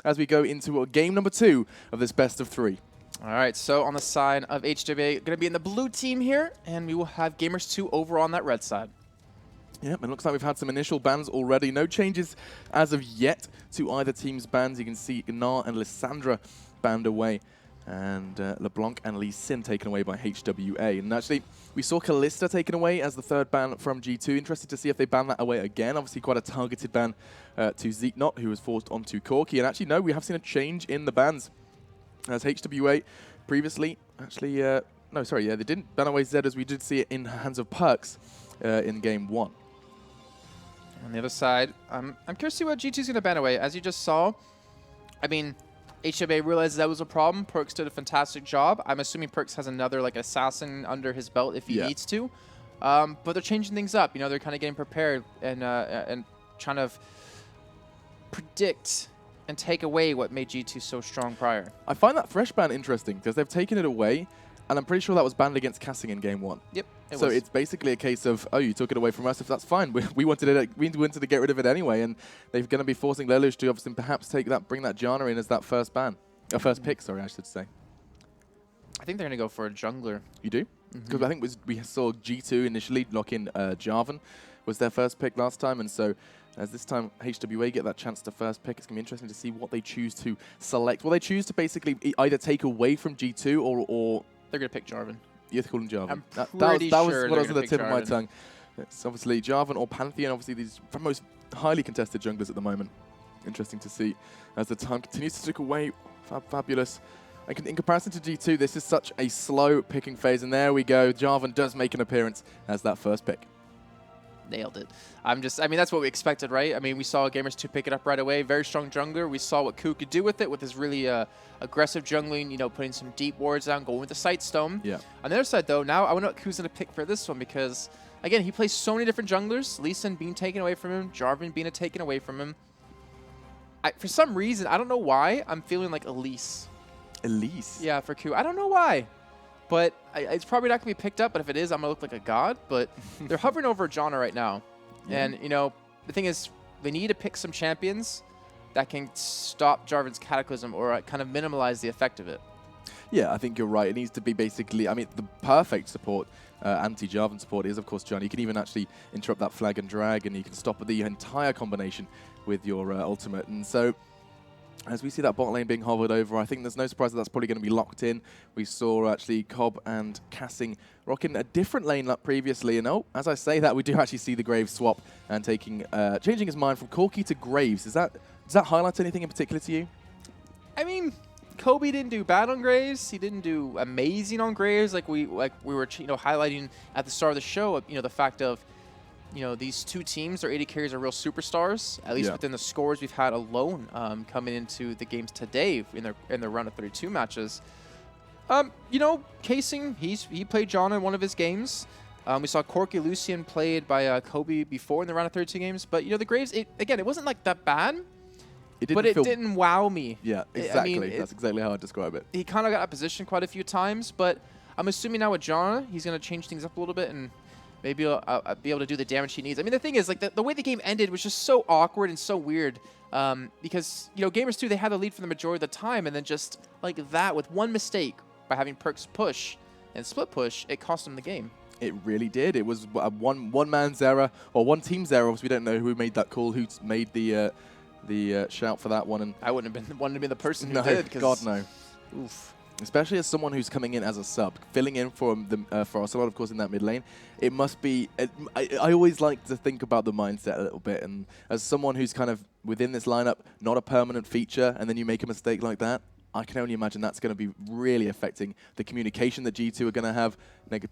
as we go into game number 2 of this best of 3. All right, so on the side of HWA, going to be in the blue team here, and we will have Gamers2 over on that red side. Yep, it looks like we've had some initial bans already. No changes as of yet to either team's bans. You can see Gnar and Lissandra banned away, and LeBlanc and Lee Sin taken away by HWA. And actually, we saw Kalista taken away as the 3rd ban from G2. Interested to see if they ban that away again. Obviously, quite a targeted ban to Zeeknot, who was forced onto Corki. And actually, no, we have seen a change in the bans. As HWA previously, actually, no, sorry, yeah, they didn't ban away Zed as we did see it in hands of Perks in game 1. On the other side, I'm curious to see what G2's going to ban away. As you just saw, I mean, HWA realized that was a problem. Perks did a fantastic job. I'm assuming Perks has another like assassin under his belt if he needs to. But they're changing things up. You know, they're kind of getting prepared and trying to predict and take away what made G2 so strong prior. I find that fresh ban interesting because they've taken it away, and I'm pretty sure that was banned against Cassing in game 1. Yep. So it's basically a case of, oh, you took it away from us. If that's fine, we wanted to get rid of it anyway, and they're going to be forcing Lelouch to obviously perhaps take that, bring that Janna in as that first ban, first pick. Sorry, I should say. I think they're going to go for a jungler. You do? Because I think we saw G2 initially lock in Jarvan was their first pick last time, and so as this time HWA get that chance to first pick, it's going to be interesting to see what they choose to select. Will they choose to basically either take away from G2 or they're going to pick Jarvan. You have to call him Jarvan. I'm that pretty was sure what was on the tip Jarvan. of my tongue. It's obviously Jarvan or Pantheon, obviously these most highly contested junglers at the moment. Interesting to see as the time continues to tick away. Fabulous. In comparison to G2, this is such a slow picking phase, and there we go. Jarvan does make an appearance as that first pick. Nailed it. I mean, that's what we expected, right? I mean, we saw Gamers2 pick it up right away. Very strong jungler. We saw what Ku could do with it, with his really aggressive jungling, you know, putting some deep wards down, going with the Sightstone. Yeah. On the other side, though, now I wonder what Ku's going to pick for this one because, again, he plays so many different junglers. Lee Sin being taken away from him, Jarvan being taken away from him. For some reason, I don't know why, I'm feeling like Elise. Elise? Yeah, for Ku. I don't know why. But it's probably not going to be picked up, but if it is, I'm going to look like a god. But they're hovering over Janna right now. Yeah. And, you know, the thing is, they need to pick some champions that can stop Jarvan's Cataclysm or kind of minimize the effect of it. Yeah, I think you're right. It needs to be basically, I mean, the perfect support, anti-Jarvan support is, of course, Janna. You can even actually interrupt that flag and drag, and you can stop the entire combination with your ultimate. And so, as we see that bot lane being hovered over, I think there's no surprise that that's probably going to be locked in. We saw actually Cobb and Cassing rocking a different lane up previously. And oh, as I say that, we do actually see the Graves swap and changing his mind from Corki to Graves. Does that highlight anything in particular to you? I mean, Kobe didn't do bad on Graves. He didn't do amazing on Graves, like we were highlighting at the start of the show. You know, the fact of, you know, these two teams, their AD carries are real superstars, at least within the scores we've had alone coming into the games today in their round of 32 matches. You know, Casing, he played Janna in one of his games. We saw Corki Lucian played by Kobe before in the round of 32 games. But, you know, the Graves, again, it wasn't like that bad, it didn't wow me. Yeah, exactly. I mean, that's exactly how I'd describe it. He kind of got out of position quite a few times, but I'm assuming now with Janna, he's going to change things up a little bit and maybe I'll be able to do the damage he needs. I mean, the thing is, like, the way the game ended was just so awkward and so weird because, you know, Gamers2, they had the lead for the majority of the time, and then just like that, with one mistake by having Perks push and split push, it cost them the game. It really did. It was a one man's error, or one team's error. Obviously, we don't know who made that call, who made the shout for that one. And I wouldn't have been wanted to be the person who no, did. God, no. Oof. Especially as someone who's coming in as a sub, filling in for Ocelot, of course, in that mid lane. It must be... I always like to think about the mindset a little bit, and as someone who's kind of within this lineup, not a permanent feature, and then you make a mistake like that, I can only imagine that's going to be really affecting the communication that G2 are going to have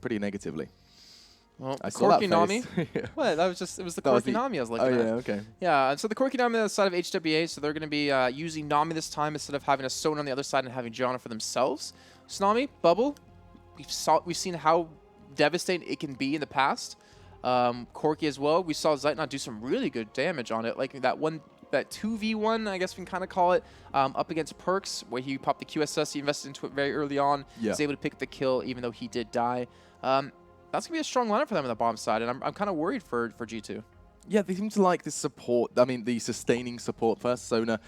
pretty negatively. Well, Corki Nami. Well, it was the Corki Nami I was looking at. Oh, yeah, okay. Yeah, so the Corki Nami on the side of HWA, so they're going to be using Nami this time instead of having a Sonar on the other side and having Janna for themselves. So Nami, Bubble, we've seen how devastating it can be in the past. Corki as well, we saw Zeitnot do some really good damage on it, like that 2v1, I guess we can kind of call it, up against Perks, where he popped the QSS, he invested into it very early on, was able to pick up the kill even though he did die. That's going to be a strong lineup for them on the bottom side, and I'm kind of worried for G2. Yeah, they seem to like this support, I mean, the sustaining support first. Sona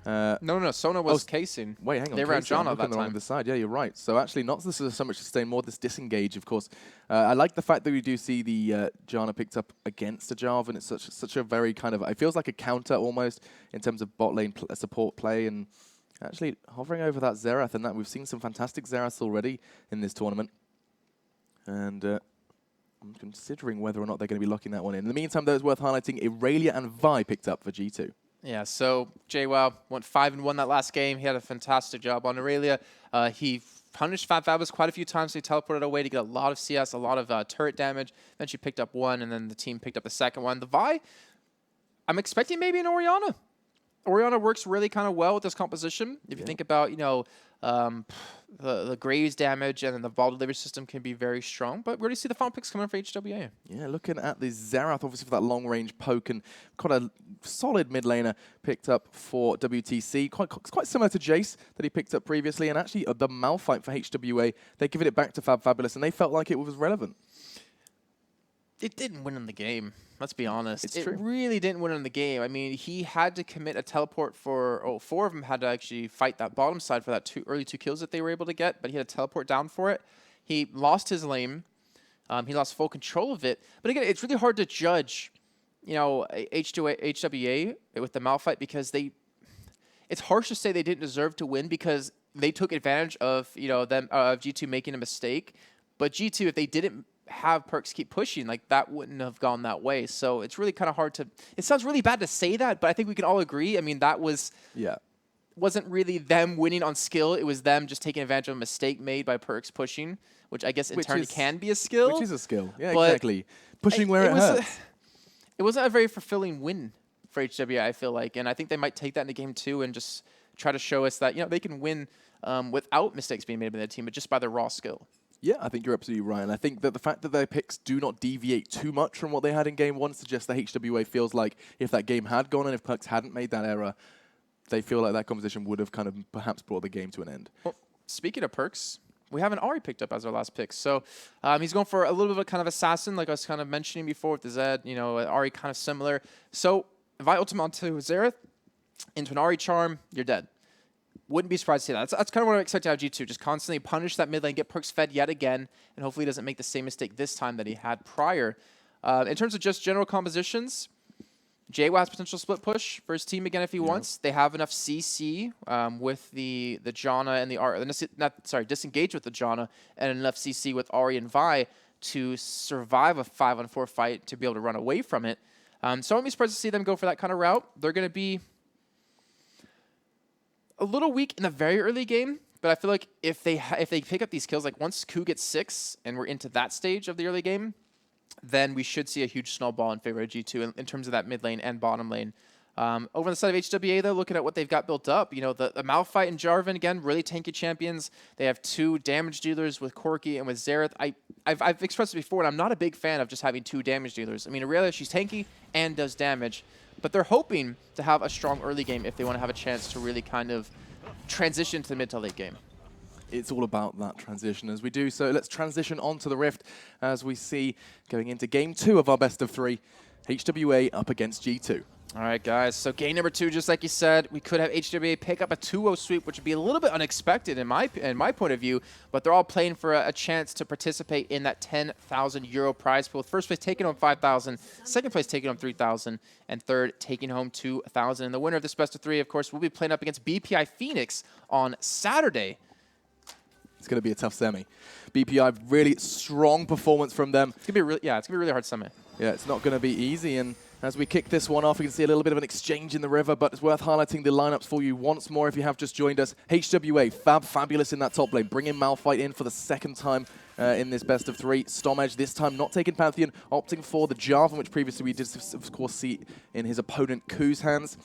No. Sona was casing. Wait, hang on. They ran Casey, I'm Jana looking that on the wrong time. other side. Yeah, you're right. So actually, not this is so much sustain, more this disengage, of course. I like the fact that we do see the Jana picked up against the Jarvan. It's such a very kind of, it feels like a counter almost in terms of bot lane support play, and actually hovering over that Xerath, and that we've seen some fantastic Xeraths already in this tournament. And I'm considering whether or not they're going to be locking that one in. In the meantime, though, it's worth highlighting Irelia and Vi picked up for G2. Yeah, so HWA went 5-1 that last game. He had a fantastic job on Aurelia. He punished Fabulous quite a few times. So he teleported away to get a lot of CS, a lot of turret damage. Then she picked up one, and then the team picked up the second one. The Vi, I'm expecting maybe an Orianna. Orianna works really kind of well with this composition. If you think about, the Graves damage and then the ball delivery system can be very strong. But we already see the final picks coming for HWA. Yeah, looking at the Xerath, obviously for that long-range poke, and quite a solid mid laner picked up for WTC. Quite similar to Jace that he picked up previously. And actually, the Malphite for HWA, they're giving it back to Fabulous, and they felt like it was relevant. It didn't win in the game. Let's be honest. It's true. It really didn't win in the game. I mean, he had to commit a teleport for... four of them had to actually fight that bottom side for that early two kills that they were able to get, but he had to teleport down for it. He lost his lane. He lost full control of it. But again, it's really hard to judge, HWA with the Malphite because it's harsh to say they didn't deserve to win because they took advantage of, of G2 making a mistake. But G2, if they didn't have Perkz keep pushing, like that wouldn't have gone that way. So it's really kind of hard to, it sounds really bad to say that, but I think we can all agree. I mean, that wasn't really them winning on skill. It was them just taking advantage of a mistake made by Perkz pushing, which I guess in turn can be a skill. Which is a skill. Yeah, exactly. Pushing where it hurts. It wasn't a very fulfilling win for HWA, I feel like. And I think they might take that into game 2 and just try to show us that, they can win without mistakes being made by their team, but just by their raw skill. Yeah, I think you're absolutely right. And I think that the fact that their picks do not deviate too much from what they had in game 1 suggests that HWA feels like if that game had gone and if Perkz hadn't made that error, they feel like that competition would have kind of perhaps brought the game to an end. Well, speaking of Perkz, we have an Ahri picked up as our last pick. So he's going for a little bit of a kind of assassin, like I was kind of mentioning before with the Zed, Ahri kind of similar. So if I ultimate onto Xerath, into an Ahri charm, you're dead. Wouldn't be surprised to see that. That's kind of what I expect out of G2. Just constantly punish that mid lane, get Perkz fed yet again, and hopefully he doesn't make the same mistake this time that he had prior. In terms of just general compositions, HWA has potential split push for his team again if he wants. They have enough CC with the Jana and the disengage with the Jana and enough CC with Ahri and Vi to survive a 5-on-4 fight to be able to run away from it. So I wouldn't be surprised to see them go for that kind of route. They're going to be a little weak in the very early game, but I feel like if they pick up these kills, like once Ku gets 6 and we're into that stage of the early game, then we should see a huge snowball in favor of G2 in terms of that mid lane and bottom lane. Over on the side of HWA, though, looking at what they've got built up, the Malphite and Jarvan, again, really tanky champions. They have 2 damage dealers with Corki and with Xerath. I've expressed it before, and I'm not a big fan of just having 2 damage dealers. I mean, Aurelia, she's tanky and does damage, but they're hoping to have a strong early game if they want to have a chance to really kind of transition to the mid to late game. It's all about that transition as we do. So let's transition onto the Rift as we see going into game 2 of our best of 3, HWA up against G2. All right, guys. So game number 2, just like you said, we could have HWA pick up a 2-0 sweep, which would be a little bit unexpected in my point of view. But they're all playing for a chance to participate in that 10,000 euro prize pool. First place taking home 5,000, second place taking home 3,000, and third taking home 2,000. And the winner of this best of 3, of course, will be playing up against BPI Phoenix on Saturday. It's going to be a tough semi. BPI, really strong performance from them. It's going to be a really hard semi. Yeah, it's not going to be easy. And as we kick this one off, you can see a little bit of an exchange in the river, but it's worth highlighting the lineups for you once more if you have just joined us. HWA, Fabulous in that top lane, bringing Malphite in for the second time in this best of 3. Stomedge, this time not taking Pantheon, opting for the Jarvan, which previously we did, of course, see in his opponent Ku's hands.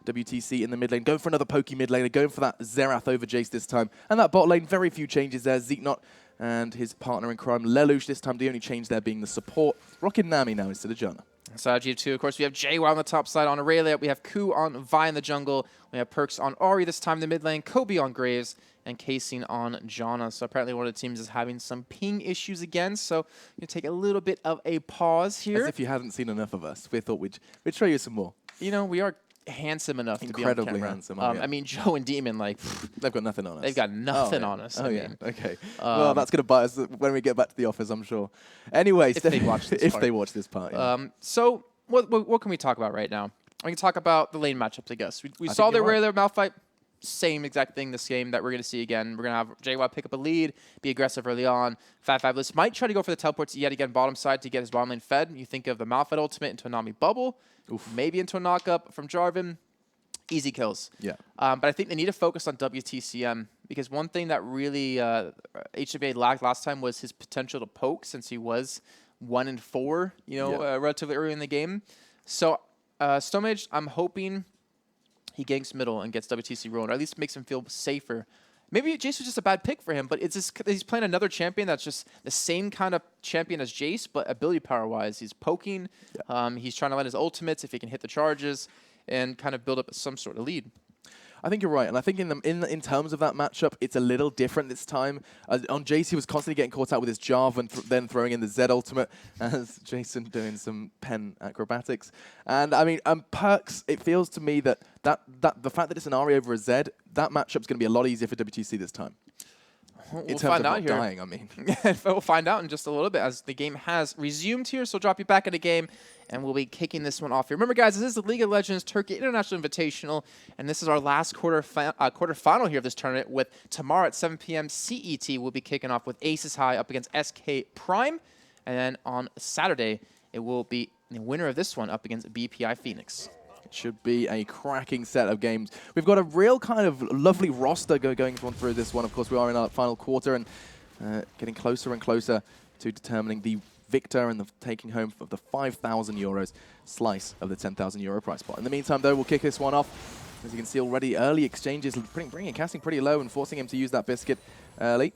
WTC in the mid lane, going for another pokey mid laner, going for that Xerath over Jace this time. And that bot lane, very few changes there. Zeeknot and his partner in crime, Lelouch, this time the only change there being the support. Rocking Nami now instead of Jana. So G2, of course, we have HWA on the top side on Aurelia. We have Ku on Vi in the jungle. We have Perkz on Ahri this time in the mid lane, Kobe on Graves, and Casing on Jana. So apparently one of the teams is having some ping issues again. So you can take a little bit of a pause here. As if you hadn't seen enough of us. We thought we'd show you some more. We are handsome enough to Incredibly be on camera. handsome. Oh, yeah. I mean, Joe and Demon, like, they've got nothing on us. they've got nothing yeah. on us. Oh, I yeah. mean, Okay. Well, that's going to bite us when we get back to the office, I'm sure. Anyway, if they watch this if part. they watch this part. Yeah. So what can we talk about right now? We can talk about the lane matchups, I guess. We saw think the you're right. regular Malphite. Same exact thing this game that we're going to see again. We're going to have HWA pick up a lead, be aggressive early on. 5-5 list might try to go for the teleports yet again bottom side to get his bottom lane fed. You think of the Malphite ultimate into a Nami bubble, maybe into a knockup from Jarvan. Easy kills. Yeah. But I think they need to focus on WTCM because one thing that really HWA lacked last time was his potential to poke since he was 1-4, relatively early in the game. So Stomage, I'm hoping he ganks middle and gets WTC rolling, or at least makes him feel safer. Maybe Jace was just a bad pick for him, but it's just he's playing another champion that's just the same kind of champion as Jace, but ability power-wise. He's poking. Yeah. He's trying to land his ultimates if he can hit the charges and kind of build up some sort of lead. I think you're right, and I think in terms of that matchup, it's a little different this time. On Jace, he was constantly getting caught out with his Jarvan and then throwing in the Z ultimate, as Jason doing some pen acrobatics. And I mean, Perks, it feels to me that the fact that it's an Ari over a Z, that matchup's going to be a lot easier for WTC this time. We'll find out here. Dying, I mean. We'll find out in just a little bit as the game has resumed here. So drop you back in the game, and we'll be kicking this one off here. Remember, guys, this is the League of Legends Turkey International Invitational, and this is our last quarterfinal here of this tournament. With tomorrow at 7 p.m. CET, we'll be kicking off with Aces High up against SK Prime, and then on Saturday, it will be the winner of this one up against BPI Phoenix. Should be a cracking set of games. We've got a real kind of lovely roster going through this one. Of course, we are in our final quarter and getting closer and closer to determining the victor and the taking home of the 5,000 euros slice of the 10,000 euro prize pot. In the meantime, though, we'll kick this one off. As you can see already, early exchanges, bringing casting pretty low and forcing him to use that biscuit early.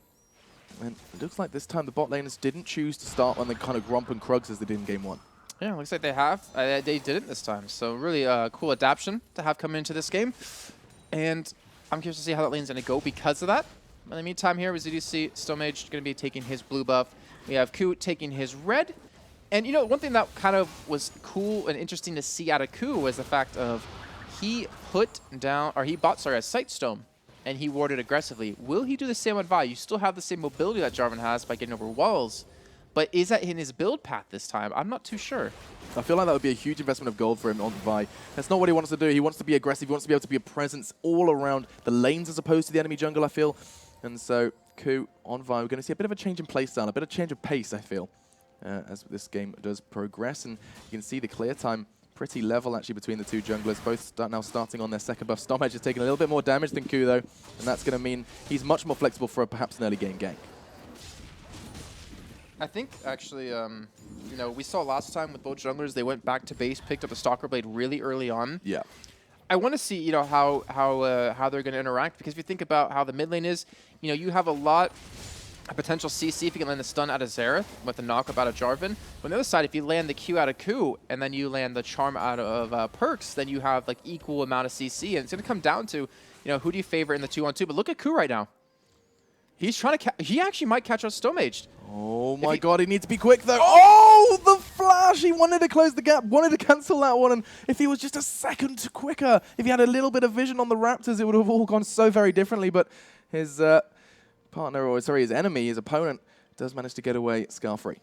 And it looks like this time the bot laners didn't choose to start on the kind of Grump and Krugs as they did in game one. Yeah, looks like they have. They didn't this time. So really cool adaptation to have come into this game. And I'm curious to see how that lane's going to go because of that. In the meantime here, as you do see, Stomage going to be taking his blue buff. We have Ku taking his red. And, you know, one thing that kind of was cool and interesting to see out of Ku was the fact of he bought a Sight Stone, and he warded aggressively. Will he do the same on Vi? You still have the same mobility that Jarvan has by getting over walls. But is that in his build path this time? I'm not too sure. I feel like that would be a huge investment of gold for him on Vi. That's not what he wants to do. He wants to be aggressive. He wants to be able to be a presence all around the lanes as opposed to the enemy jungle, I feel. And so, Ku on Vi, we're going to see a bit of a change in playstyle, a bit of change of pace, I feel, as this game does progress. And you can see the clear time pretty level, actually, between the two junglers, both now starting on their second buff. Stomage is taking a little bit more damage than Ku, though, and that's going to mean he's much more flexible for perhaps an early game gank. I think, actually, you know, we saw last time with both junglers, they went back to base, picked up a Stalker Blade really early on. Yeah. I want to see, you know, how they're going to interact, because if you think about how the mid lane is, you know, you have a lot of potential CC if you can land the stun out of Xerath with the knockup out of Jarvan. But on the other side, if you land the Q out of Ku and then you land the charm out of Perks, then you have like equal amount of CC, and it's going to come down to, you know, who do you favor in the 2-on-2? But look at Ku right now. He's trying to he actually might catch us Stomaged. Oh my god, he needs to be quick though. Oh, the flash! He wanted to close the gap, wanted to cancel that one, and if he was just a second quicker, if he had a little bit of vision on the Raptors, it would have all gone so very differently, but his partner, or sorry, his enemy, his opponent, does manage to get away scot-free.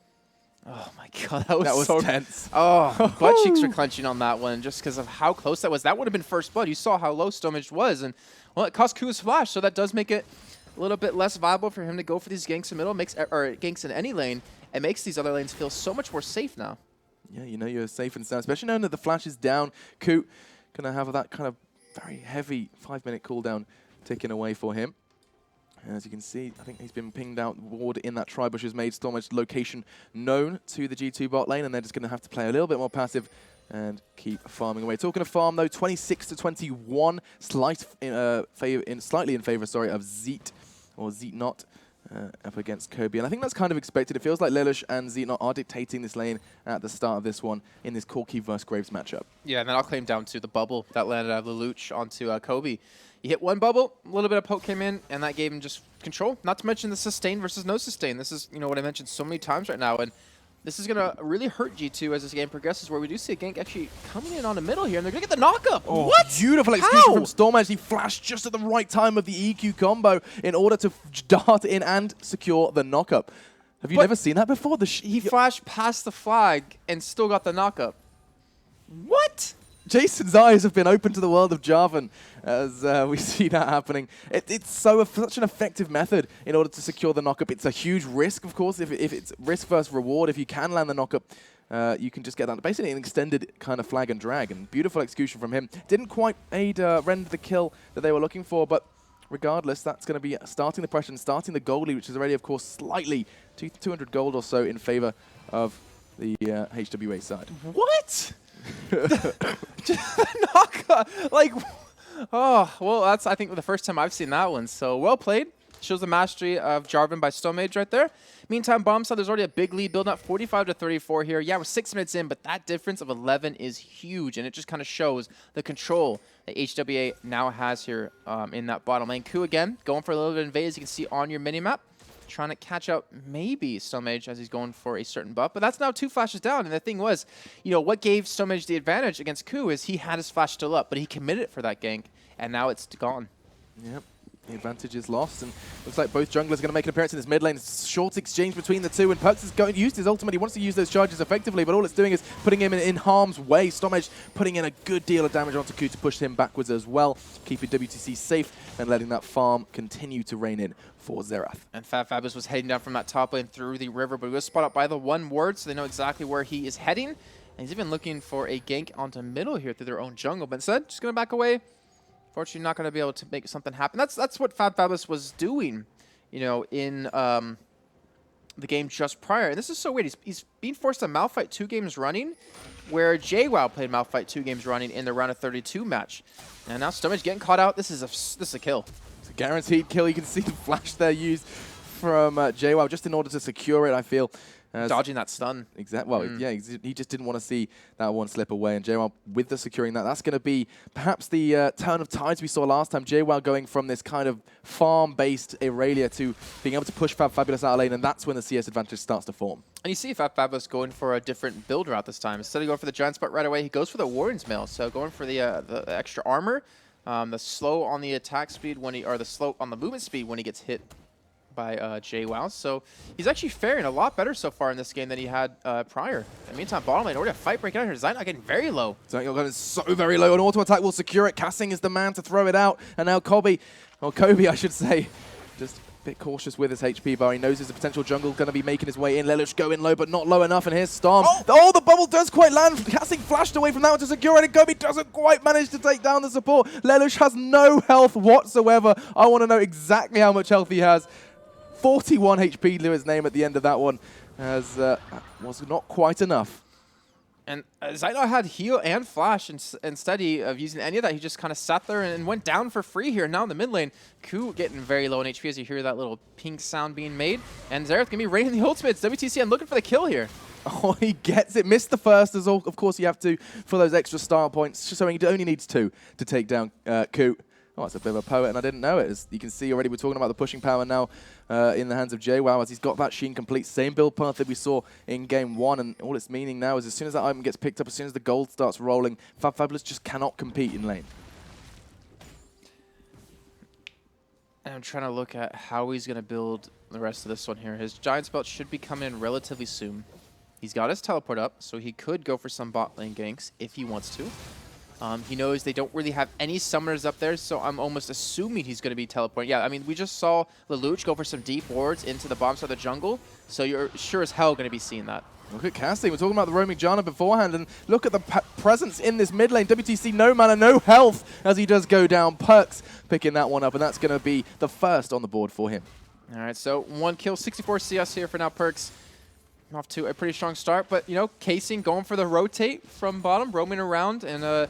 Oh my god, that was so tense. Oh, butt cheeks are clenching on that one just because of how close that was. That would have been first blood. You saw how low Stomage was, and well, it cost Ku his flash, so that does make it a little bit less viable for him to go for these ganks in middle, or ganks in any lane, and makes these other lanes feel so much more safe now. Yeah, you know you're safe and sound, especially knowing that the flash is down. Ku gonna have that kind of very heavy 5-minute cooldown ticking away for him. As you can see, I think he's been pinged out. Ward in that Tribush has made Stormage's location known to the G2 bot lane, and they're just going to have to play a little bit more passive and keep farming away. Talking of farm, though, 26-21, slightly in favor, sorry, of Zeet, or Zeetnot, up against Kobe. And I think that's kind of expected. It feels like Lelouch and Zeetnot are dictating this lane at the start of this one in this Corki versus Graves matchup. Yeah, and then I'll claim down to the bubble that landed out of Lelouch onto Kobe. He hit one bubble, a little bit of poke came in, and that gave him just control. Not to mention the sustain versus no sustain. This is, you know, what I mentioned so many times right now. And this is going to really hurt G2 as this game progresses, where we do see a gank actually coming in on the middle here, and they're going to get the knock-up. Oh, what? Beautiful execution from Storm. He flashed just at the right time of the EQ combo in order to dart in and secure the knock-up. Have you never seen that before? He flashed past the flag and still got the knock-up. What? Jason's eyes have been open to the world of Jarvan as we see that happening. It's such an effective method in order to secure the knock-up. It's a huge risk, of course, if it's risk versus reward. If you can land the knock-up, you can just get that. Basically an extended kind of flag and drag, and beautiful execution from him. Didn't quite render the kill that they were looking for, but regardless, that's going to be starting the pressure and starting the gold lead, which is already, of course, slightly 200 gold or so in favor of the HWA side. What? Knock-up. Like, oh, well, that's, I think, the first time I've seen that one. So, well played. Shows the mastery of Jarvan by Stomage right there. Meantime, Bomb side, there's already a big lead building up, 45 to 34 here. Yeah, we're 6 minutes in, but that difference of 11 is huge, and it just kind of shows the control that HWA now has here in that bottom lane. Ku again, going for a little bit of invade, as you can see on your minimap. Trying to catch up maybe Stomage as he's going for a certain buff, but that's now 2 flashes down. And the thing was, you know, what gave Stomage the advantage against Ku is he had his flash still up, but he committed it for that gank, and now it's gone. Yep. The advantage is lost, and looks like both junglers are going to make an appearance in this mid lane. Short exchange between the two, and Perks has used his ultimate. He wants to use those charges effectively, but all it's doing is putting him in harm's way. Stomage putting in a good deal of damage onto Ku to push him backwards as well, keeping WTC safe and letting that farm continue to reign in for Xerath. And Fabulous was heading down from that top lane through the river, but he was spotted by the one ward, so they know exactly where he is heading. And he's even looking for a gank onto middle here through their own jungle, but instead, just going to back away. Fortunately, not going to be able to make something happen. That's what Fabulous was doing, you know, in the game just prior. And this is so weird. He's being forced to Malphite 2 games running, where JWoww played Malphite 2 games running in the round of 32 match. And now Stomach getting caught out. This is a kill. It's a guaranteed kill. You can see the flash there used from JWoww just in order to secure it, I feel. Dodging that stun. Exactly. Well, yeah, he just didn't want to see that one slip away. And JWoww, with the securing that's going to be perhaps the turn of tides we saw last time. JWoww going from this kind of farm-based Irelia to being able to push Fabulous out of lane, and that's when the CS advantage starts to form. And you see Fabulous going for a different build route this time. Instead of going for the giant spot right away, he goes for the Warden's Mail. So going for the extra armor, the slow on the attack speed or the slow on the movement speed when he gets hit by JWoww. So he's actually faring a lot better so far in this game than he had prior. In the meantime, bottom lane, already a fight breaking out here. Zaynok getting very low. Zaynok is so very low. An auto attack will secure it. Cassing is the man to throw it out. And now Kobe, I should say, just a bit cautious with his HP bar. He knows there's a potential jungle going to be making his way in. Lelouch going low, but not low enough. And here's Storm. Oh, the bubble does quite land. Cassing flashed away from that one to secure it. And Kobe doesn't quite manage to take down the support. Lelouch has no health whatsoever. I want to know exactly how much health he has. 41 HP to his name at the end of that one, as was not quite enough. And Zaynok had heal and flash, instead of using any of that, he just kind of sat there and went down for free here. Now in the mid lane, Ku getting very low in HP as you hear that little pink sound being made. And Xerath going to be raining the ultimates. WTCN looking for the kill here. Oh, he gets it. Missed the first, as of course you have to for those extra star points, so he only needs 2 to take down Ku. Oh, it's a bit of a poet, and I didn't know it. As you can see already, we're talking about the pushing power now in the hands of JWoww, as he's got that Sheen complete. Same build path that we saw in Game 1, and all it's meaning now is as soon as that item gets picked up, as soon as the gold starts rolling, Fabulous just cannot compete in lane. And I'm trying to look at how he's going to build the rest of this one here. His giant spell should be coming in relatively soon. He's got his teleport up, so he could go for some bot lane ganks if he wants to. He knows they don't really have any summoners up there, so I'm almost assuming he's going to be teleporting. Yeah, I mean, we just saw Lelouch go for some deep wards into the bomb side of the jungle, so you're sure as hell going to be seeing that. Look at casting. We're talking about the roaming Janna beforehand, and look at the presence in this mid lane. WTC, no mana, no health, as he does go down. Perks picking that one up, and that's going to be the first on the board for him. All right, so 1 kill, 64 CS here for now, Perks. Off to a pretty strong start, but, you know, Casing going for the rotate from bottom, roaming around, and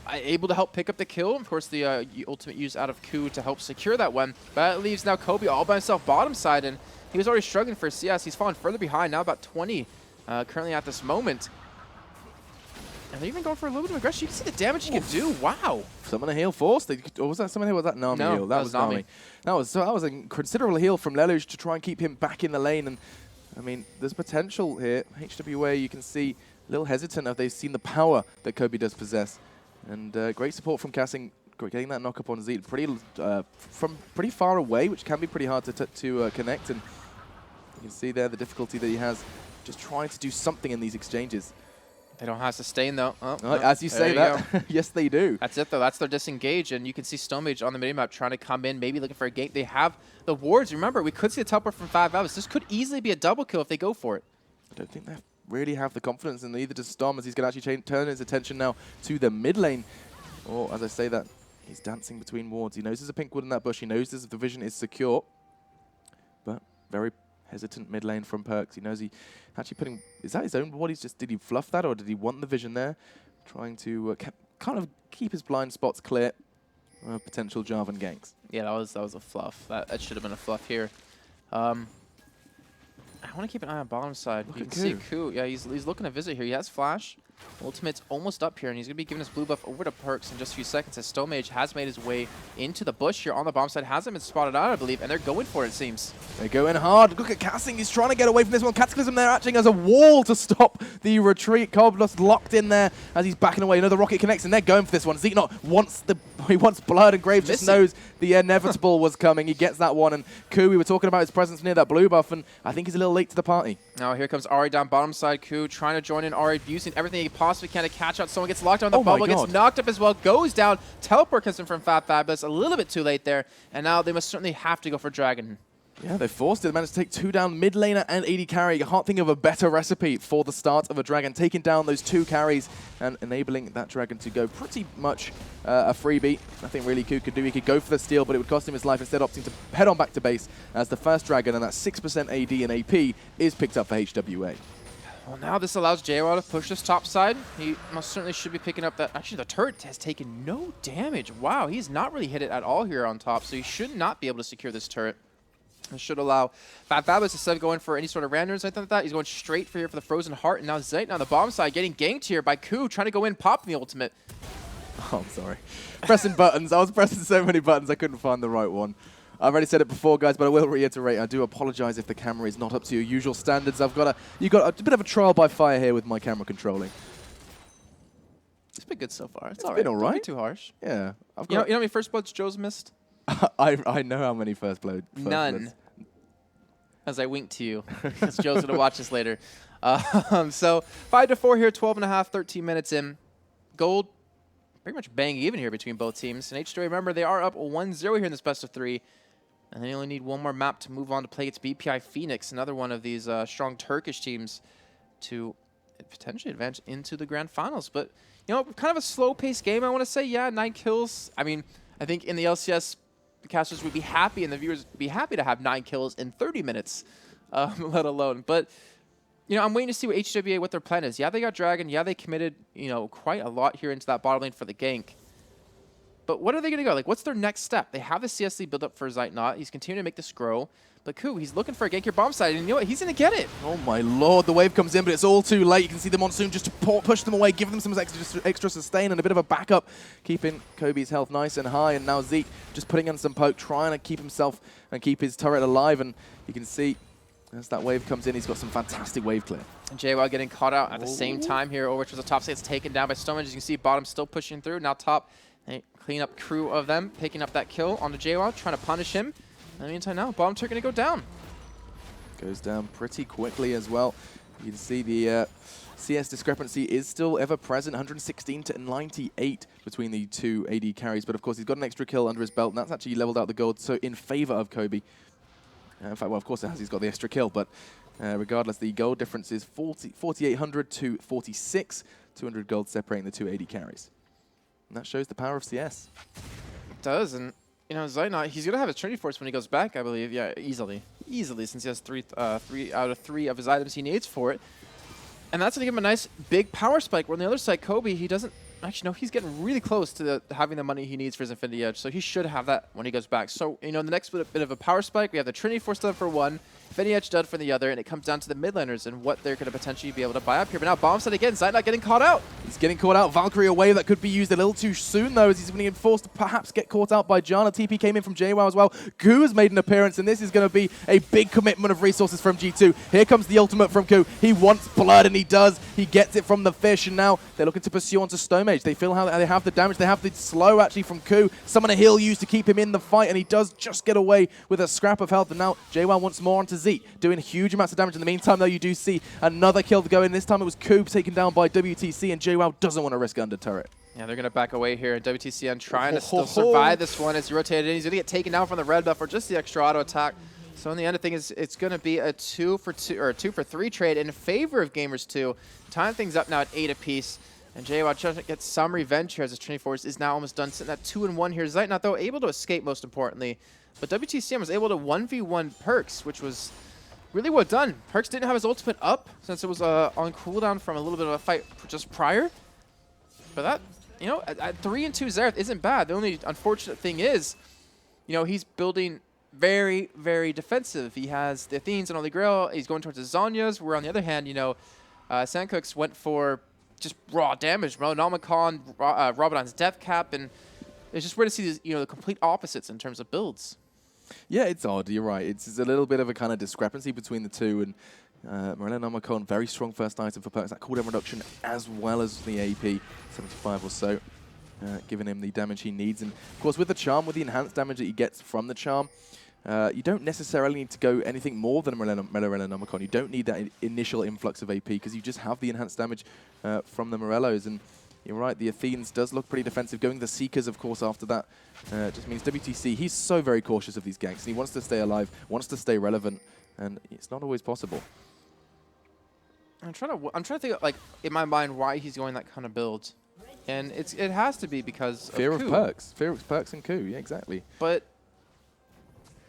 able to help pick up the kill. Of course, the ultimate use out of Ku to help secure that one. But it leaves now Kobe all by himself bottom side, and he was already struggling for CS. He's fallen further behind, now about 20 currently at this moment. And they're even going for a little bit of aggression. You can see the damage he can do. Wow. Summon a heal forced. Or was that someone heal? Was that Nami heal? That was Nami. That was a considerable heal from Lelouch to try and keep him back in the lane. And I mean, there's potential here. HWA, you can see, a little hesitant if they've seen the power that Kobe does possess. And great support from Cassing, getting that knock up on Z from pretty far away, which can be pretty hard to connect. And you can see there the difficulty that he has just trying to do something in these exchanges. They don't have sustain, though. Oh, as you say that, yes, they do. That's it, though. That's their disengage, and you can see Stonebridge on the minimap trying to come in, maybe looking for a gank. They have the wards. Remember, we could see a teleport from 5 hours. This could easily be a double kill if they go for it. I don't think they really have the confidence, and neither does Storm, as he's going to actually turn his attention now to the mid lane. Or, as I say that, he's dancing between wards. He knows there's a pink wood in that bush. He knows the vision is secure, but very hesitant mid lane from Perks. He knows he actually putting... Is that his own ward? Did he fluff that, or did he want the vision there? Trying to kind of keep his blind spots clear of potential Jarvan ganks. Yeah, that was a fluff. That should have been a fluff here. I want to keep an eye on bottom side. You can see Ku. Yeah, he's looking to visit here. He has flash. Ultimate's almost up here, and he's going to be giving his blue buff over to Perks in just a few seconds as Stomage has made his way into the bush here on the bomb side. Hasn't been spotted out, I believe, and they're going for it, it seems. They're going hard. Look at Cassing. He's trying to get away from this one. Cataclysm there acting as a wall to stop the retreat. Coblos locked in there as he's backing away. Another rocket connects, and they're going for this one. Zeeknot wants blood, and Graves just knows the inevitable was coming. He gets that one, and Ku, we were talking about his presence near that blue buff, and I think he's a little late to the party. Now here comes Ari down bottom side. Ku trying to join in. Ari using everything he possibly can to catch out. Someone gets locked on the bubble, gets knocked up as well, goes down. Teleport comes in from Fabulous. A little bit too late there, and now they must certainly have to go for Dragon. Yeah, they forced it. They managed to take 2 down, mid laner and AD carry. You can't think of a better recipe for the start of a Dragon. Taking down those 2 carries and enabling that Dragon to go pretty much a freebie. Nothing really Ku could do. He could go for the steal, but it would cost him his life, instead opting to head on back to base as the first Dragon, and that 6% AD and AP is picked up for HWA. Well, now this allows JWoww to push this top side. He most certainly should be picking up that. Actually, the turret has taken no damage. Wow, he's not really hit it at all here on top, so he should not be able to secure this turret. It should allow Fabulous, instead of going for any sort of randoms or anything like that, he's going straight for here for the Frozen Heart. And now Zeit on the bottom side getting ganked here by Ku, trying to go in, popping the ultimate. Oh, I'm sorry. Pressing buttons. I was pressing so many buttons, I couldn't find the right one. I've already said it before, guys, but I will reiterate. I do apologize if the camera is not up to your usual standards. You've got a bit of a trial by fire here with my camera controlling. It's been good so far. It's been all right. Don't be too harsh. Yeah. You know how many first bloods Joe's missed? I know how many first bloods. None. As I wink to you, because Joe's going to watch this later. So 5-4 here, 12.5, 13 minutes in. Gold pretty much bang even here between both teams. And HWA, remember, they are up 1-0 here in this best of 3. And they only need one more map to move on to play against BPI Phoenix, another one of these strong Turkish teams, to potentially advance into the grand finals. But, you know, kind of a slow-paced game, I want to say. Yeah, 9 kills. I mean, I think in the LCS, the casters would be happy and the viewers would be happy to have 9 kills in 30 minutes, let alone. But, you know, I'm waiting to see what HWA, what their plan is. Yeah, they got Dragon. Yeah, they committed, you know, quite a lot here into that bottom lane for the gank. But what are they going to go? Like, what's their next step? They have the CSC build up for Zeitnot. He's continuing to make this grow. But Ku, he's looking for a gank here bomb side, and you know what? He's going to get it. Oh my lord, the wave comes in, but it's all too late. You can see the Monsoon just to push them away, give them some extra sustain and a bit of a backup, keeping Kobe's health nice and high. And now Zeke just putting in some poke, trying to keep himself and keep his turret alive. And you can see as that wave comes in, he's got some fantastic wave clear. And JWoww getting caught out at the same time here, over to the top side. It's taken down by Stomach. As you can see, bottom still pushing through. Now top, they clean up crew of them, picking up that kill onto JWoww, trying to punish him. In the meantime, now bottom turret going to go down. Goes down pretty quickly as well. You can see the CS discrepancy is still ever present, 116 to 98 between the 2 AD carries. But of course, he's got an extra kill under his belt, and that's actually leveled out the gold, so in favor of Kobe. In fact, well, of course it has. He's got the extra kill, but regardless, the gold difference is 4,800 to 46, 200 gold separating the 2 AD carries. And that shows the power of CS. It does, and you know, Zeitnot, he's going to have a Trinity Force when he goes back, I believe. Yeah, easily. Easily, since he has 3 out of 3 of his items he needs for it. And that's going to give him a nice big power spike. Where on the other side, Kobe, he doesn't... Actually, no, he's getting really close to having the money he needs for his Infinity Edge. So he should have that when he goes back. So, you know, the next bit of a power spike, we have the Trinity Force done for 1. Finny Edge dud for the other, and it comes down to the mid laners and what they're going to potentially be able to buy up here. But now Bombset again, Zite not getting caught out. He's getting caught out. Valkyrie away, that could be used a little too soon though, as he's being forced to perhaps get caught out by Jana. TP came in from HWA as well. Ku has made an appearance, and this is going to be a big commitment of resources from G2. Here comes the ultimate from Ku. He wants blood, and he does. He gets it from the fish, and now they're looking to pursue onto Stomage. They feel how they have the damage. They have the slow actually from Ku. Summon a heal used to keep him in the fight, and he does just get away with a scrap of health. And now HWA wants more onto Zeke, doing huge amounts of damage. In the meantime, though, you do see another kill to go in. This time it was Ku taken down by WTC, and HWA doesn't want to risk under turret. Yeah, they're going to back away here. WTCN trying to still survive this one as he rotated in. He's going to get taken down from the red buff for just the extra auto attack. So in the end, I think it's going to be a 2 for 3 trade in favor of Gamers2. Tying things up now at 8 apiece. And HWA trying to get some revenge here as his Trinity Force is now almost done, sitting at 2-1 here. Zite not, though, able to escape, most importantly. But WTCN was able to 1v1 Perks, which was really well done. Perks didn't have his ultimate up since it was on cooldown from a little bit of a fight just prior. But that, you know, at 3-2 Xerath isn't bad. The only unfortunate thing is, you know, he's building very, very defensive. He has the Athenes and Holy Grail. He's going towards the Zanyas, where on the other hand, you know, Sandcooks went for just raw damage. Nomicon, Rabadon's Death Cap, and it's just weird to see these, you know, the complete opposites in terms of builds. Yeah, it's odd. You're right. It's a little bit of a kind of discrepancy between the two. And Morello Nomicon, very strong first item for Perks. That cooldown reduction as well as the AP, 75 or so, giving him the damage he needs. And of course, with the charm, with the enhanced damage that he gets from the charm, you don't necessarily need to go anything more than a Morello Nomicon. You don't need that initial influx of AP because you just have the enhanced damage from the Morellos. And you're right, the Athenes does look pretty defensive. Going the Seekers, of course, after that just means WTC, he's so very cautious of these ganks. And he wants to stay alive, wants to stay relevant, and it's not always possible. I'm trying to think, like, in my mind, why he's going that kind of build. And it has to be because Fear of Ku. Perks. Fear of Perks and Ku, yeah, exactly. But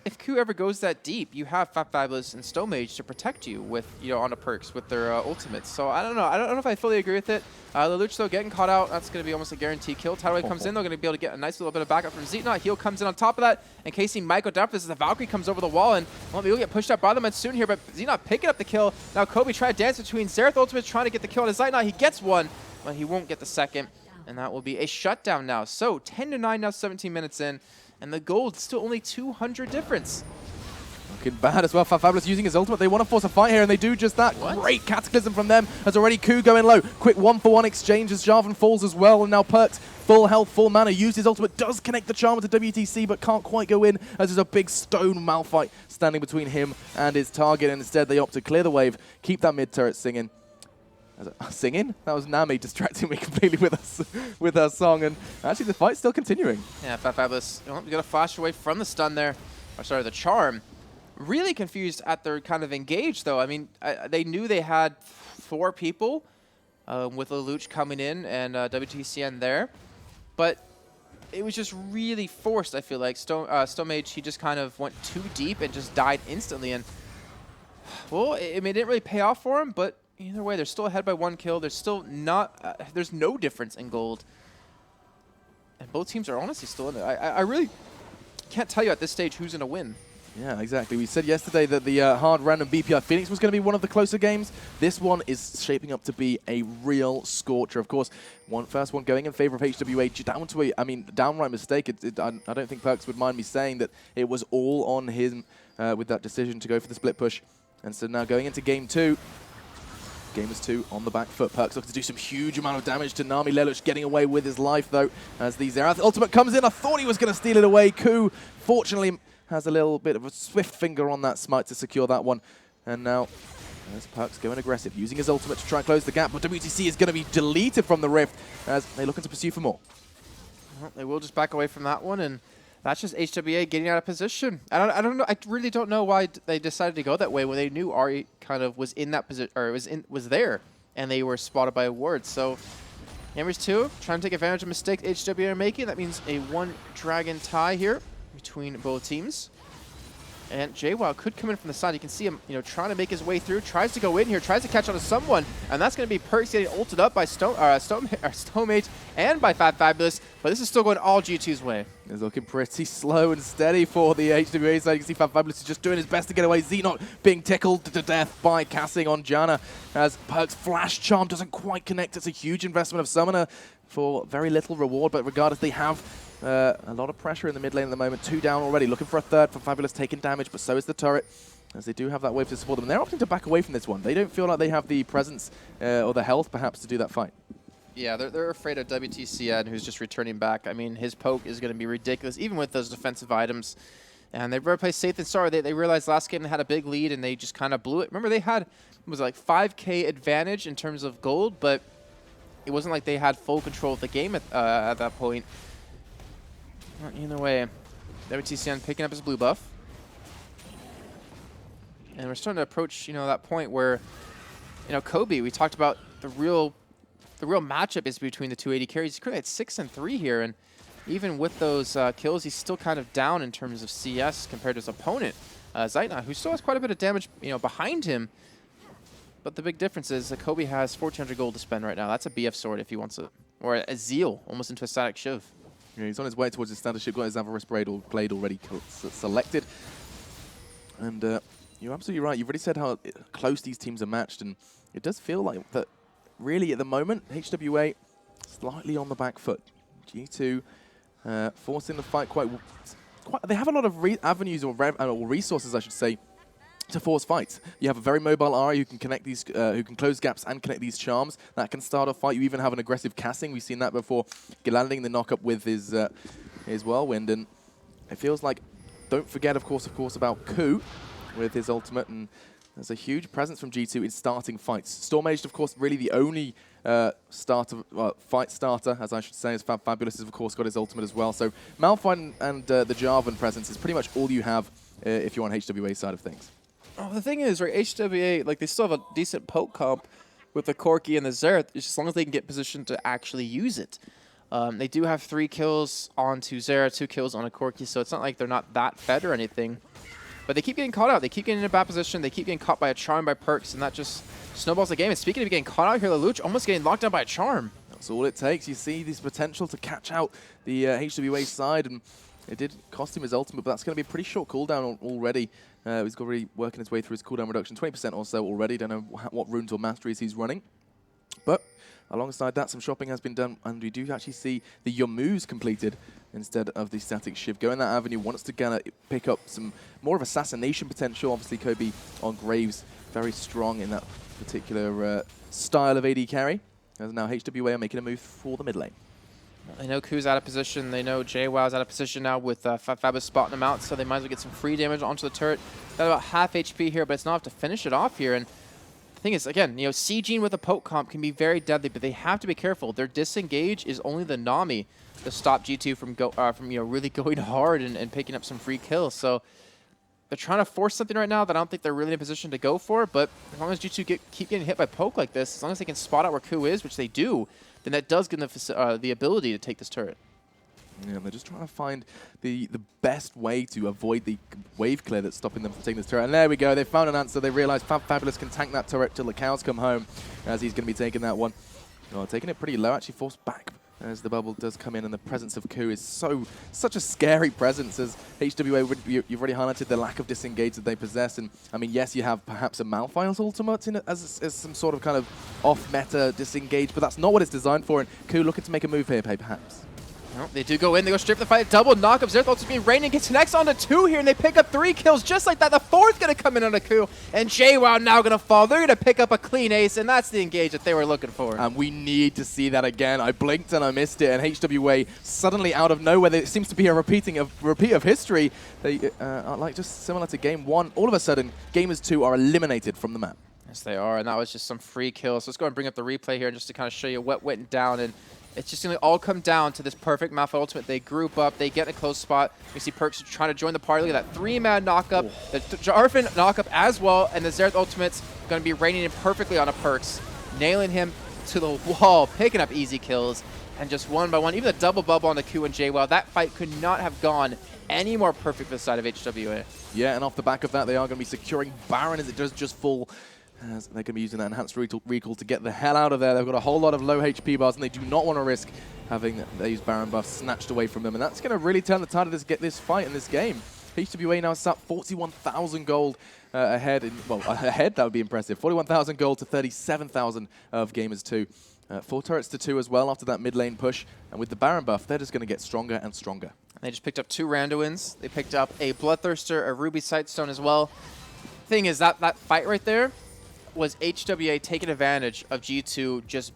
if Ku ever goes that deep, you have Fabulous and Stomage to protect you with, you know, on the Perks with their ultimates. So I don't know. I don't know if I fully agree with it. Lelouch, though, getting caught out, that's going to be almost a guaranteed kill. Tideway comes in, they're going to be able to get a nice little bit of backup from Zetna. Heal comes in on top of that, and Casey might go down for this as the Valkyrie comes over the wall, and well, maybe we'll get pushed up by them soon here, but Zetna picking up the kill. Now Kobe trying to dance between Xerath Ultimate trying to get the kill on his Zetna. He gets one, but he won't get the second, and that will be a shutdown now. So 10-9 now, 17 minutes in, and the gold still only 200 difference. Looking bad as well. Fabulous using his ultimate. They want to force a fight here, and they do just that. What? Great Cataclysm from them. As already Ku going low. Quick 1-for-1 exchange as Jarvan falls as well. And now Perks, full health, full mana. Used his ultimate. Does connect the charm to WTC, but can't quite go in as there's a big stone Malphite standing between him and his target. And instead, they opt to clear the wave, keep that mid turret singing. Singing? That was Nami distracting me completely with her song. And actually, the fight's still continuing. Yeah, Fabulous. You got to flash away from the stun there. Or sorry, the charm. Really confused at their kind of engage, though. I mean, they knew they had 4 people with Lelouch coming in and WTCN there, but it was just really forced, I feel like. Stomage, he just kind of went too deep and just died instantly. And, well, it didn't really pay off for him, but either way, they're still ahead by 1 kill. There's still not, there's no difference in gold. And both teams are honestly still in it. I really can't tell you at this stage who's going to win. Yeah, exactly. We said yesterday that the hard random BPI Phoenix was going to be one of the closer games. This one is shaping up to be a real scorcher. Of course, first one going in favor of HWA. Down to a, downright mistake. I don't think Perks would mind me saying that it was all on him with that decision to go for the split push. And so now going into game 2. Gamers2 on the back foot. Perks looking to do some huge amount of damage to Nami. Lelouch getting away with his life, though, as the Xerath ultimate comes in. I thought he was going to steal it away. Ku, fortunately, has a little bit of a swift finger on that smite to secure that one. And now, there's Perks going aggressive, using his ultimate to try and close the gap. But WTC is going to be deleted from the rift as they're looking to pursue for more. Well, they will just back away from that one, and that's just HWA getting out of position. I don't know. I really don't know why they decided to go that way when they knew Ari kind of was in that position, or was there, and they were spotted by a ward. So Gamers2 trying to take advantage of mistakes HWA are making. That means a 1-dragon tie here between both teams. And JWoww could come in from the side. You can see him, you know, trying to make his way through. Tries to go in here. Tries to catch on to someone. And that's going to be Perks getting ulted up by Stomage and by Fabulous. But this is still going all G2's way. It's looking pretty slow and steady for the HWA side. You can see Fabulous is just doing his best to get away. Xenot being tickled to death by Cassing on Janna as Perk's Flash Charm doesn't quite connect. It's a huge investment of Summoner for very little reward, but regardless, they have a lot of pressure in the mid lane at the moment. 2 down already, looking for a third for Fabulous, taking damage, but so is the turret, as they do have that wave to support them. And they're opting to back away from this one. They don't feel like they have the presence or the health, perhaps, to do that fight. Yeah, they're afraid of WTCN, who's just returning back. I mean, his poke is going to be ridiculous, even with those defensive items. And they've replaced Saith and Star. They realized last game they had a big lead, and they just kind of blew it. Remember, they had, it was like 5K advantage in terms of gold, but it wasn't like they had full control of the game at that point. Either way, WTCN picking up his blue buff. And we're starting to approach, that point where, Kobe, we talked about the real matchup is between the two AD carries. He's currently at 6 and 3 here, and even with those kills, he's still kind of down in terms of CS compared to his opponent, Zaitna, who still has quite a bit of damage, behind him. But the big difference is that Kobe has 1,400 gold to spend right now. That's a BF sword if he wants it, or a Zeal, almost into a static Shiv. Yeah, he's on his way towards his standard ship. Got his Avarice Blade already selected, and you're absolutely right. You've already said how close these teams are matched, and it does feel like that. Really, at the moment, HWA slightly on the back foot. G2 forcing the fight quite. They have a lot of avenues or resources, I should say, to force fights. You have a very mobile Ari who can connect these, who can close gaps and connect these charms. That can start a fight. You even have an aggressive Cassing. We've seen that before, landing the knock up with his whirlwind, and it feels like. Don't forget, of course, about Ku with his ultimate, and there's a huge presence from G2 in starting fights. Storm Age, of course, really the only fight starter, as I should say, as Fabulous has, of course, got his ultimate as well. So Malphite and the Jarvan presence is pretty much all you have if you're on HWA side of things. Oh, the thing is, right, HWA, they still have a decent poke comp with the Corki and the Xerath, as long as they can get positioned to actually use it. They do have 3 kills onto Xerath, 2 kills on a Corki, so it's not like they're not that fed or anything. But they keep getting caught out. They keep getting in a bad position. They keep getting caught by a charm by Perks, and that just snowballs the game. And speaking of getting caught out here, Lelouch almost getting locked down by a charm. That's all it takes. You see this potential to catch out the HWA side, and it did cost him his ultimate, but that's going to be a pretty short cooldown already. He's got really working his way through his cooldown reduction, 20% or so already. Don't know what runes or masteries he's running. But alongside that, some shopping has been done, and we do actually see the Yomu's completed instead of the static Shiv. Going that avenue, wants to kind of pick up some more of assassination potential. Obviously, Kobe on Graves, very strong in that particular style of AD carry. As now HWA are making a move for the mid lane. They know Ku's out of position. They know JWoww's out of position now with Fabulous spotting him out, so they might as well get some free damage onto the turret. Got about half HP here, but it's not enough to finish it off here. And the thing is, again, Sieging with a poke comp can be very deadly, but they have to be careful. Their disengage is only the Nami to stop G2 from really going hard and picking up some free kills. So they're trying to force something right now that I don't think they're really in a position to go for. But as long as G2 keep getting hit by poke like this, as long as they can spot out where Ku is, which they do, then that does give them the ability to take this turret. Yeah, they're just trying to find the best way to avoid the wave clear that's stopping them from taking this turret. And there we go. They found an answer. They realized Fabulous can tank that turret till the cows come home, as he's going to be taking that one. Taking it pretty low, actually forced back as the bubble does come in, and the presence of Ku is such a scary presence, as HWA, you've already highlighted the lack of disengage that they possess. And I mean, yes, you have perhaps a Malphile's ultimate in it as some sort of kind of off-meta disengage, but that's not what it's designed for, and Ku looking to make a move here, perhaps. Well, they do go in, they go straight for the fight, double knock-up. Xerath also being raining, gets next onto 2 here, and they pick up 3 kills just like that. The 4th going to come in on a Ku, and JWoww now going to fall. They're going to pick up a clean ace, and that's the engage that they were looking for. And we need to see that again. I blinked and I missed it, and HWA suddenly out of nowhere, there seems to be a repeat of history. They are like just similar to Game 1. All of a sudden, Gamers2 are eliminated from the map. Yes, they are, and that was just some free kills. So let's go and bring up the replay here just to kind of show you what went down. And it's just going to all come down to this perfect Malphite ultimate. They group up, they get in a close spot. We see Perks trying to join the party. Look at that 3-man knock-up, the Jarvan knock-up as well, and the Xerath ultimate's going to be raining in perfectly on a Perks, nailing him to the wall, picking up easy kills, and just one by one, even the double bubble on the Ku and JWoww, that fight could not have gone any more perfect for the side of HWA. Yeah, and off the back of that, they are going to be securing Baron as it does just fall as they're going to be using that enhanced recall to get the hell out of there. They've got a whole lot of low HP bars, and they do not want to risk having these Baron buffs snatched away from them. And that's going to really turn the tide of this fight in this game. HWA now sat 41,000 gold ahead. Ahead, that would be impressive. 41,000 gold to 37,000 of Gamers2. 4 turrets to 2 as well after that mid lane push. And with the Baron buff, they're just going to get stronger and stronger. They just picked up 2 Randuins. They picked up a Bloodthirster, a Ruby Sightstone as well. Thing is, that fight right there was HWA taking advantage of G2 just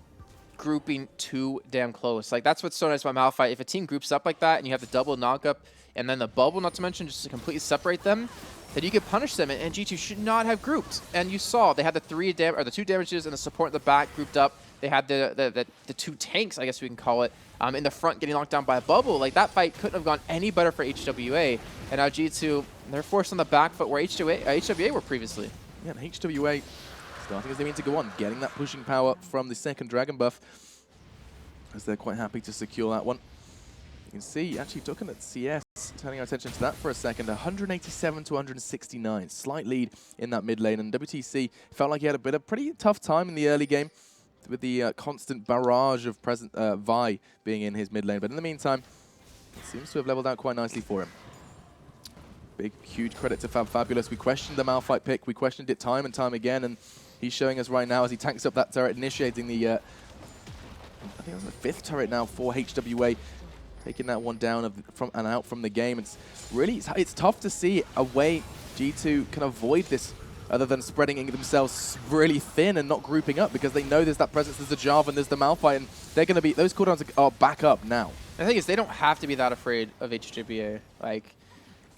grouping too damn close. Like, that's what's so nice about Malphite. If a team groups up like that and you have the double knockup and then the bubble, not to mention, just to completely separate them, then you can punish them, and G2 should not have grouped. And you saw they had the 2 damages and the support in the back grouped up. They had the 2 tanks, I guess we can call it, in the front getting knocked down by a bubble. Like, that fight couldn't have gone any better for HWA. And now G2, they're forced on the back foot where HWA were previously. Yeah, and HWA starting as they mean to go on, getting that pushing power from the second Dragon buff, as they're quite happy to secure that one. You can see, actually looking at CS, turning our attention to that for a second, 187 to 169, slight lead in that mid lane, and WTC felt like he had a pretty tough time in the early game with the constant barrage of Vi being in his mid lane, but in the meantime, it seems to have leveled out quite nicely for him. Big, huge credit to Fabulous. We questioned the Malphite pick, we questioned it time and time again, and he's showing us right now as he tanks up that turret, initiating the, I think it was the 5th turret now for HWA, taking that one down and out from the game. It's really, it's tough to see a way G2 can avoid this other than spreading themselves really thin and not grouping up, because they know there's that presence, there's the Jarvan, there's the Malphite, and they're going to be, those cooldowns are back up now. The thing is, they don't have to be that afraid of HWA. Like,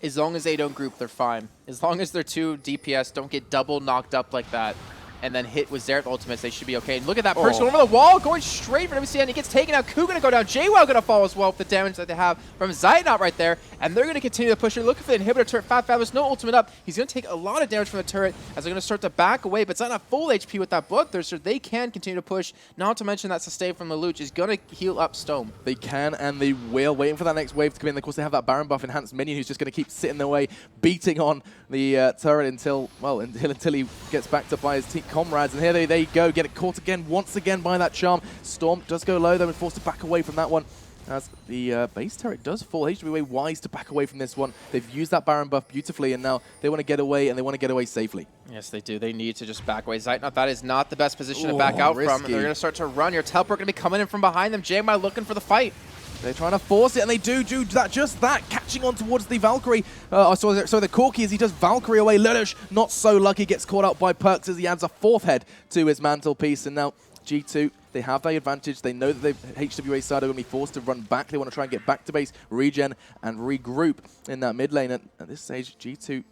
as long as they don't group, they're fine. As long as their 2 DPS don't get double knocked up like that, and then hit with Xerath ultimates, they should be okay. And look at that person over the wall, going straight for WCN. He gets taken out. Ku gonna go down. JWoww gonna fall as well with the damage that they have from Zeitnot right there. And they're gonna continue to push. They're looking for the inhibitor turret. Fabulous, no ultimate up. He's gonna take a lot of damage from the turret as they're gonna start to back away. But Zeitnot full HP with that Bloodthirster. They can continue to push. Not to mention that sustain from the Luch is gonna heal up Stone. They can and they will. Waiting for that next wave to come in. Of course, they have that Baron buff enhanced minion who's just gonna keep sitting their way, beating on the turret until he gets backed up by his comrades. And here they go, get it caught again, once again by that charm. Storm does go low though and forced to back away from that one as the base turret does fall. HWA wise to back away from this one. They've used that Baron buff beautifully, and now they want to get away, and they want to get away safely. Yes, they do. They need to just back away. Zeitnot, that is not the best position to back out from. And they're going to start to run. Your teleport going to be coming in from behind them. JMI looking for the fight. They're trying to force it, and they do that, just that, catching on towards the Valkyrie. So the Corki as he does Valkyrie away. Lelouch, not so lucky, gets caught out by Perks as he adds a 4th head to his mantelpiece. And now G2, they have the advantage. They know that HWA side are going to be forced to run back. They want to try and get back to base, regen, and regroup in that mid lane. At this stage, G2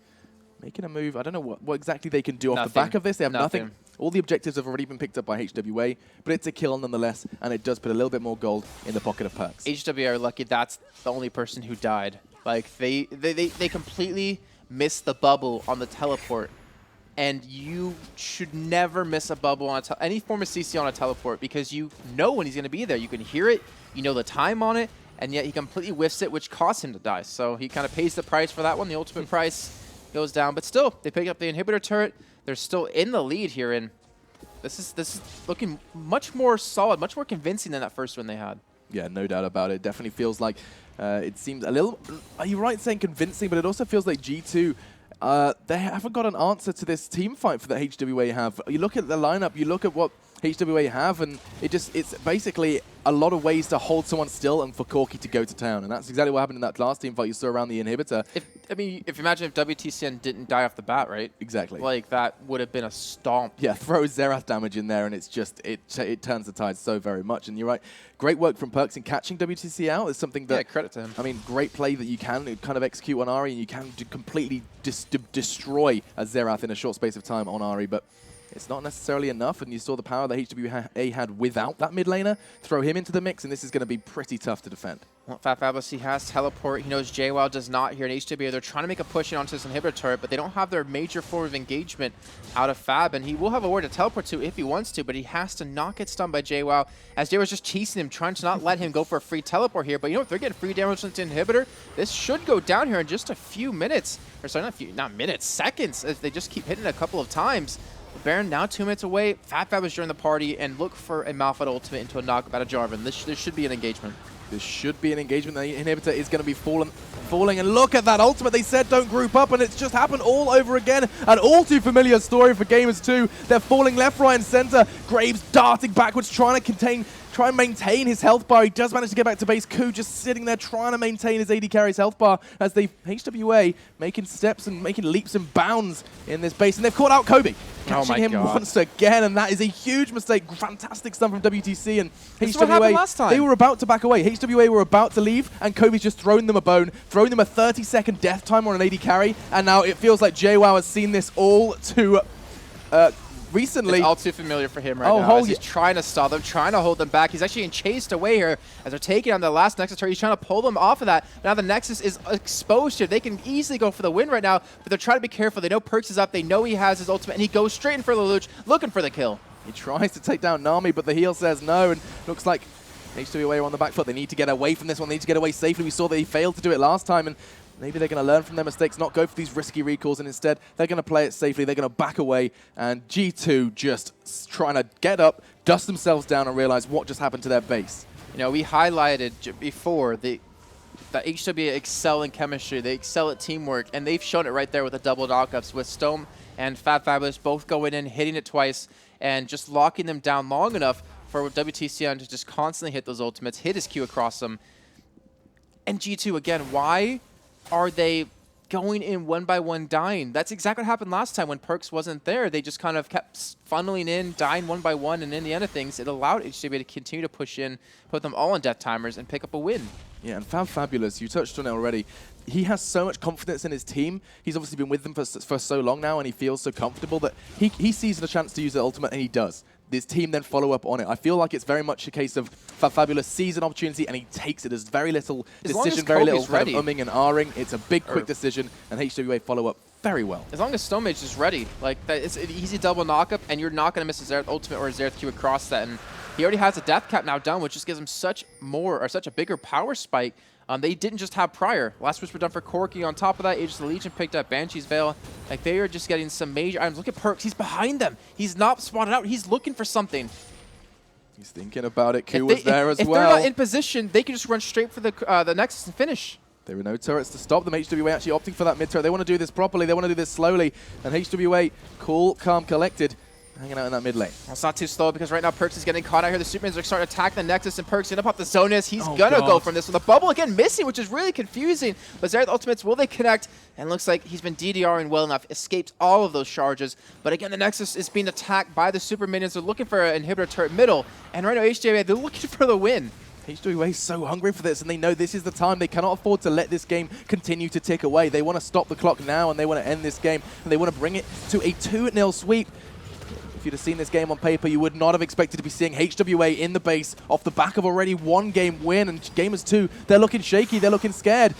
making a move. I don't know what exactly they can do off the back of this. They have nothing. All the objectives have already been picked up by HWA, but it's a kill nonetheless, and it does put a little bit more gold in the pocket of Perks. HWA are lucky that's the only person who died. Like, they completely missed the bubble on the teleport, and you should never miss a bubble on any form of CC on a teleport, because you know when he's going to be there. You can hear it, you know the time on it, and yet he completely whiffs it, which costs him to die. So he kind of pays the price for that one. The ultimate price goes down, but still, they pick up the inhibitor turret. They're still in the lead here, and this is looking much more solid, much more convincing than that first one they had. Yeah, no doubt about it. Definitely feels like it seems a little, are you right saying convincing, but it also feels like G2, they haven't got an answer to this team fight for that HWA have. You look at the lineup, you look at what HWA have, and it's basically a lot of ways to hold someone still and for Corki to go to town. And that's exactly what happened in that last team fight you saw around the inhibitor. If you imagine if WTCN didn't die off the bat, right? Exactly. Like, that would have been a stomp. Yeah, throw Xerath damage in there, and it's just, it turns the tide so very much. And you're right, great work from Perks in catching WTC out. It's something that, yeah, credit to him. I mean, great play that you can kind of execute on Ahri, and you can completely destroy a Xerath in a short space of time on Ahri, but it's not necessarily enough, and you saw the power that HWA had without that mid laner. Throw him into the mix, and this is going to be pretty tough to defend. Well, Fabulous, he has teleport. He knows JWoww does not here in HWA. They're trying to make a push in onto this inhibitor turret, but they don't have their major form of engagement out of Fab, and he will have a word to teleport to if he wants to, but he has to not get stunned by JWoww, as JWoww's just chasing him, trying to not let him go for a free teleport here. But you know what? They're getting free damage into inhibitor. This should go down here in just a few minutes. Or sorry, not minutes, seconds, as they just keep hitting it a couple of times. Baron now 2 minutes away. Fab is during the party, and look for a Malphite ultimate into a knockup out of Jarvan. This should be an engagement. This should be an engagement. The inhibitor is going to be falling, and look at that ultimate. They said don't group up, and it's just happened all over again. An all too familiar story for Gamers2. They're falling left, right, and center. Graves darting backwards, trying and maintain his health bar. He does manage to get back to base. Ku just sitting there trying to maintain his AD carry's health bar as they HWA making steps and making leaps and bounds in this base. And they've caught out Kobe, catching him once again, and that is a huge mistake. Fantastic stuff from WTC and This is what happened last time. They were about to back away. HWA were about to leave, and Kobe's just thrown them a bone, thrown them a 30-second death time on an AD carry, and now it feels like HWA has seen this all too recently. It's all too familiar for him right now. As he's trying to stall them, trying to hold them back. He's actually getting chased away here as they're taking on the last Nexus turret. He's trying to pull them off of that. Now the Nexus is exposed here. They can easily go for the win right now, but they're trying to be careful. They know Perkz is up. They know he has his ultimate, and he goes straight in for the Lelouch, looking for the kill. He tries to take down Nami, but the heal says no, and looks like HWA are on the back foot. They need to get away from this one. They need to get away safely. We saw that he failed to do it last time, and maybe they're going to learn from their mistakes, not go for these risky recalls, and instead they're going to play it safely. They're going to back away, and G2 just trying to get up, dust themselves down, and realize what just happened to their base. You know, we highlighted before that HWA excel in chemistry. They excel at teamwork, and they've shown it right there with the double knockups with Stone and Fabulous both going in, hitting it twice, and just locking them down long enough for WTC to just constantly hit those ultimates, hit his Q across them. And G2, again, why are they going in one by one, dying? That's exactly what happened last time when Perkz wasn't there. They just kind of kept funneling in, dying one by one, and in the end of things, it allowed HWA to continue to push in, put them all on death timers, and pick up a win. Yeah, and Fabulous, you touched on it already. He has so much confidence in his team. He's obviously been with them for so long now, and he feels so comfortable that he sees the chance to use the ultimate, and he does. This team then follow up on it. I feel like it's very much a case of Fabulous sees an opportunity and he takes it. There's very little decision, very little kind of umming and ahhing. It's a big, quick decision, and HWA follow up very well. As long as Stonemage is ready, like it's an easy double knockup, and you're not going to miss a Xerath ultimate or a Xerath Q across that. And he already has a death cap now done, which just gives him such a bigger power spike. They didn't just have prior. Last Whisper done for Corki. On top of that, Aegis of the Legion picked up Banshee's Veil. Like, they are just getting some major items. Look at Perkz. He's behind them. He's not spotted out. He's looking for something. He's thinking about it. Q was there as well. If they're not in position, they can just run straight for the Nexus and finish. There were no turrets to stop them. HWA actually opting for that mid-turret. They want to do this properly. They want to do this slowly. And HWA, cool, calm, collected, hanging out in that mid lane. Well, it's not too slow because right now Perkz is getting caught out here. The Supermans are starting to attack the Nexus, and Perkz gonna pop the Zonus. He's gonna go from this with a bubble again missing, which is really confusing. But Xerath ultimates, will they connect? And looks like he's been DDRing well enough, escapes all of those charges. But again, the Nexus is being attacked by the Super Minions. They're looking for an inhibitor turret middle, and right now HWA, they're looking for the win. HWA is so hungry for this, and they know this is the time. They cannot afford to let this game continue to tick away. They want to stop the clock now, and they want to end this game, and they want to bring it to a 2-0 sweep. If you'd have seen this game on paper, you would not have expected to be seeing HWA in the base off the back of already one game win. And Gamers2, they're looking shaky, they're looking scared.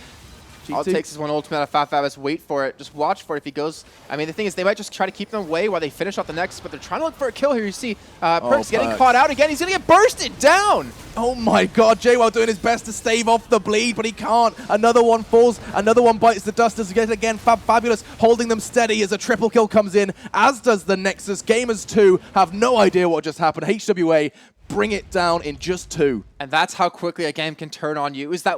G2. All it takes is one ultimate out of Fabulous. Wait for it. Just watch for it if he goes. I mean, the thing is, they might just try to keep them away while they finish off the Nexus, but they're trying to look for a kill here. You see Perkz getting caught out again. He's going to get bursted down. Oh my god, JWoww doing his best to stave off the bleed, but he can't. Another one falls, another one bites the dust as again Fabulous holding them steady as a triple kill comes in, as does the Nexus. Gamers2 have no idea what just happened. HWA bring it down in just 2. And that's how quickly a game can turn on you, is that